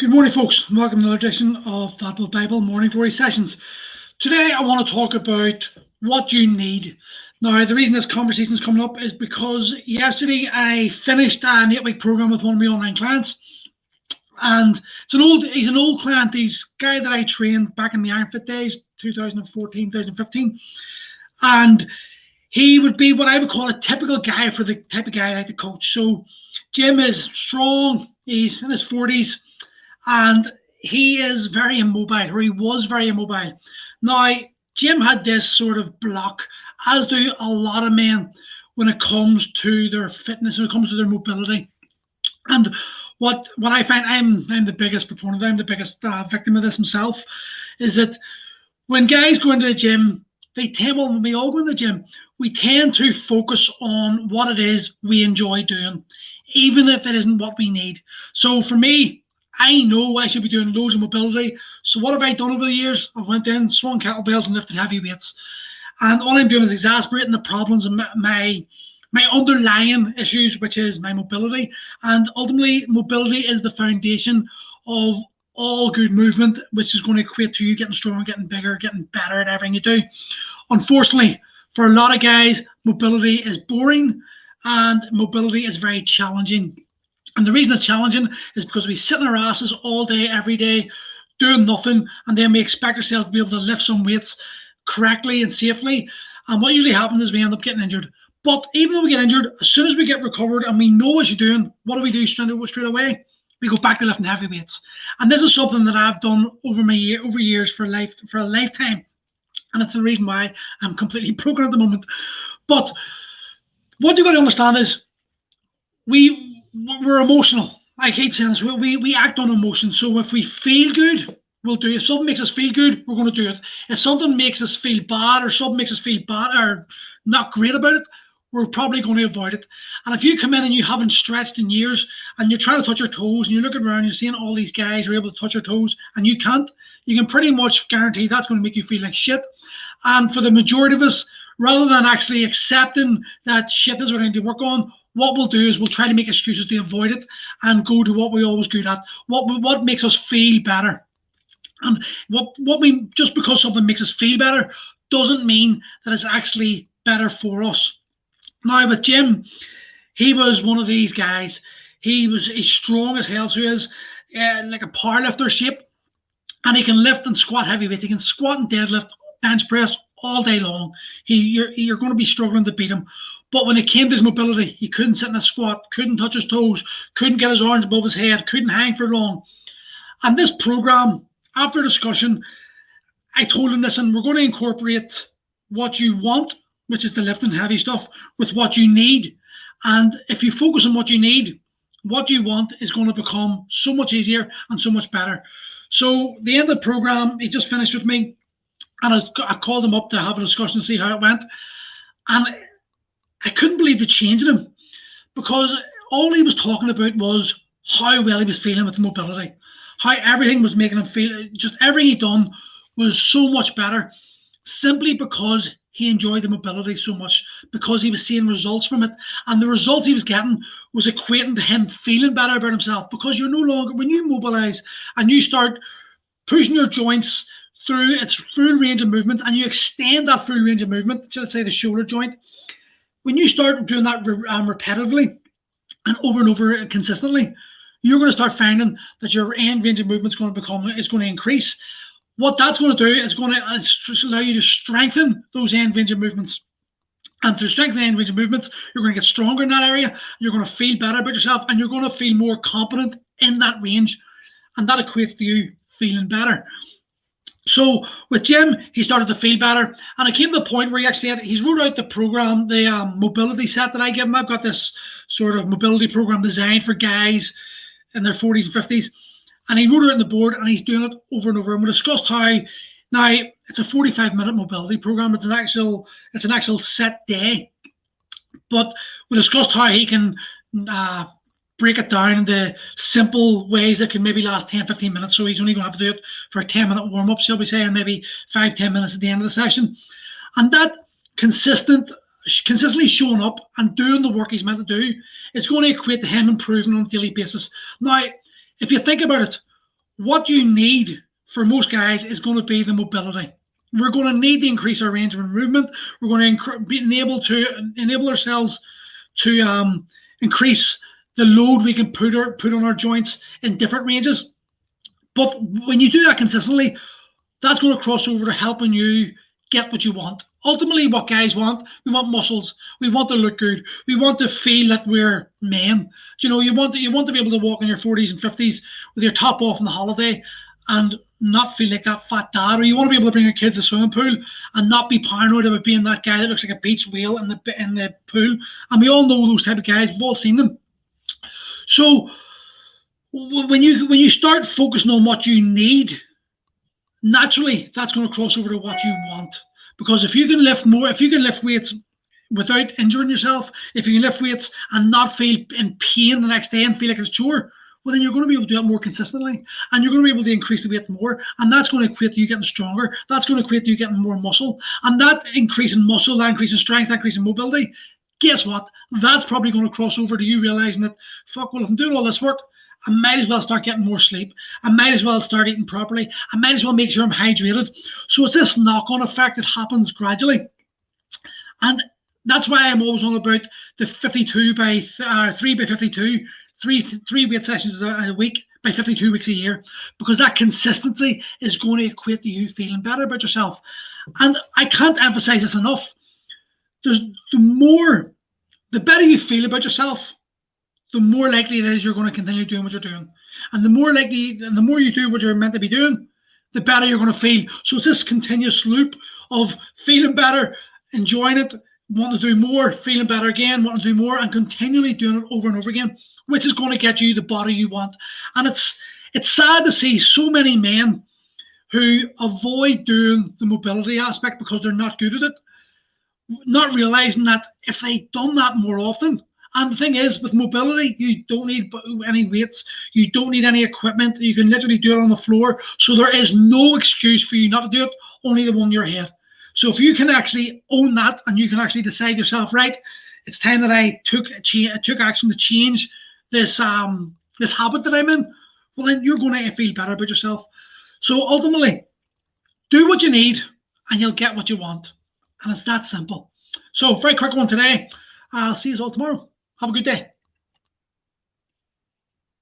Good morning, folks. Welcome to another edition of That Will Bible Morning Glory Sessions. Today, I want to talk about what you need. Now, the reason this conversation is coming up is because yesterday I finished an 8-week program with one of my online clients, and he's an old client. He's a guy that I trained back in the Ironfit days, 2014, 2015, and he would be what I would call a typical guy for the type of guy I like to coach. So, Jim is strong. He's in his 40s. And he is very immobile, or he was very immobile. Now, Jim had this sort of block, as do a lot of men, when it comes to their fitness, when it comes to their mobility. And what I find, I'm the biggest proponent, I'm the biggest victim of this myself, is that when guys go into the gym, when we all go in the gym, we tend to focus on what it is we enjoy doing, even if it isn't what we need. So for me, I know I should be doing loads of mobility. So what have I done over the years? I've went in, swung kettlebells and lifted heavy weights. And all I'm doing is exasperating the problems of my underlying issues, which is my mobility. And ultimately, mobility is the foundation of all good movement, which is going to equate to you getting stronger, getting bigger, getting better at everything you do. Unfortunately, for a lot of guys, mobility is boring and mobility is very challenging. And the reason it's challenging is because we sit in our asses all day, every day, doing nothing, and then we expect ourselves to be able to lift some weights correctly and safely. And what usually happens is we end up getting injured. But even though we get injured, as soon as we get recovered and we know what you're doing, what do we do straight away? We go back to lifting heavy weights. And this is something that I've done over years for a lifetime. And it's the reason why I'm completely broken at the moment. But what you got to understand is we're emotional. I keep saying this. We act on emotion. So if we feel good, we'll do it. If something makes us feel good, we're going to do it. If something makes us feel bad, or something makes us feel bad or not great about it, we're probably going to avoid it. And if you come in and you haven't stretched in years and you're trying to touch your toes and you're looking around, you're seeing all these guys who are able to touch their toes and you can't, you can pretty much guarantee that's going to make you feel like shit. And for the majority of us, rather than actually accepting that shit is what I need to work on, what we'll do is we'll try to make excuses to avoid it and go to what we're always good at, what makes us feel better. And just because something makes us feel better doesn't mean that it's actually better for us. Now, with Jim, he was one of these guys. He's strong as hell, so he is like a powerlifter shape, and he can lift and squat heavy weight. He can squat and deadlift, bench press all day long. You're going to be struggling to beat him. But when it came to his mobility, he couldn't sit in a squat, couldn't touch his toes, couldn't get his arms above his head, couldn't hang for long. And this program, after discussion, I told him, listen, we're going to incorporate what you want, which is the lifting heavy stuff, with what you need. And if you focus on what you need, what you want is going to become so much easier and so much better. So the end of the program, he just finished with me, and I called him up to have a discussion to see how it went. And I couldn't believe the change in him, because all he was talking about was how well he was feeling with the mobility, how everything was making him feel, just everything he'd done was so much better, simply because he enjoyed the mobility so much, because he was seeing results from it. And the results he was getting was equating to him feeling better about himself, because you're no longer, when you mobilize and you start pushing your joints through its full range of movements, and you extend that full range of movement, let's say the shoulder joint, when you start doing that repetitively and over consistently, you're going to start finding that your end range of movement is going to increase. What that's going to do is going to allow you to strengthen those end range of movements. And to strengthen the end range of movements, you're going to get stronger in that area. You're going to feel better about yourself, and you're going to feel more competent in that range. And that equates to you feeling better. So with Jim, he started to feel better, and it came to the point where he's wrote out the program, the mobility set that I give him. I've got this sort of mobility program designed for guys in their 40s and 50s, and he wrote it on the board, and he's doing it over and over. And we discussed how, now it's a 45-minute mobility program. It's an actual set day, but we discussed how he can break it down into simple ways that can maybe last 10-15 minutes. So he's only going to have to do it for a 10-minute warm-up, shall we say, and maybe 5-10 minutes at the end of the session. And that consistently showing up and doing the work he's meant to do is going to equate to him improving on a daily basis. Now, if you think about it, what you need for most guys is going to be the mobility. We're going to need to increase our range of movement. We're going to be able to enable ourselves to increase the load we can put on our joints in different ranges. But when you do that consistently, that's going to cross over to helping you get what you want. Ultimately, what guys want, we want muscles. We want to look good. We want to feel that we're men. You know, you want to be able to walk in your 40s and 50s with your top off on the holiday and not feel like that fat dad. Or you want to be able to bring your kids to the swimming pool and not be paranoid about being that guy that looks like a beach whale in the pool. And we all know those type of guys. We've all seen them. So when you start focusing on what you need, naturally that's going to cross over to what you want. Because if you can lift more, if you can lift weights without injuring yourself, if you can lift weights and not feel in pain the next day and feel like it's a chore, well, then you're going to be able to do it more consistently, and you're going to be able to increase the weight more, and that's going to equate to you getting stronger. That's going to equate to you getting more muscle, and that increase in muscle, that increase in strength, that increase in mobility, guess what? That's probably going to cross over to you realizing that, fuck, well, if I'm doing all this work, I might as well start getting more sleep. I might as well start eating properly. I might as well make sure I'm hydrated. So it's this knock-on effect that happens gradually. And that's why I'm always on about the 52 by 3 by 52, three weight sessions a week by 52 weeks a year, because that consistency is going to equate to you feeling better about yourself. And I can't emphasize this enough. The better you feel about yourself, the more likely it is you're going to continue doing what you're doing. And the more you do what you're meant to be doing, the better you're going to feel. So it's this continuous loop of feeling better, enjoying it, wanting to do more, feeling better again, wanting to do more, and continually doing it over and over again, which is going to get you the body you want. And it's sad to see so many men who avoid doing the mobility aspect because they're not good at it, not realizing that if they'd done that more often. And the thing is, with mobility, you don't need any weights. You don't need any equipment. You can literally do it on the floor. So there is no excuse for you not to do it, only the one in your head. So if you can actually own that, and you can actually decide yourself, right, it's time that I took action to change this habit that I'm in, well, then you're going to feel better about yourself. So ultimately, do what you need and you'll get what you want. And it's that simple. So very quick one today. I'll see you all tomorrow. Have a good day.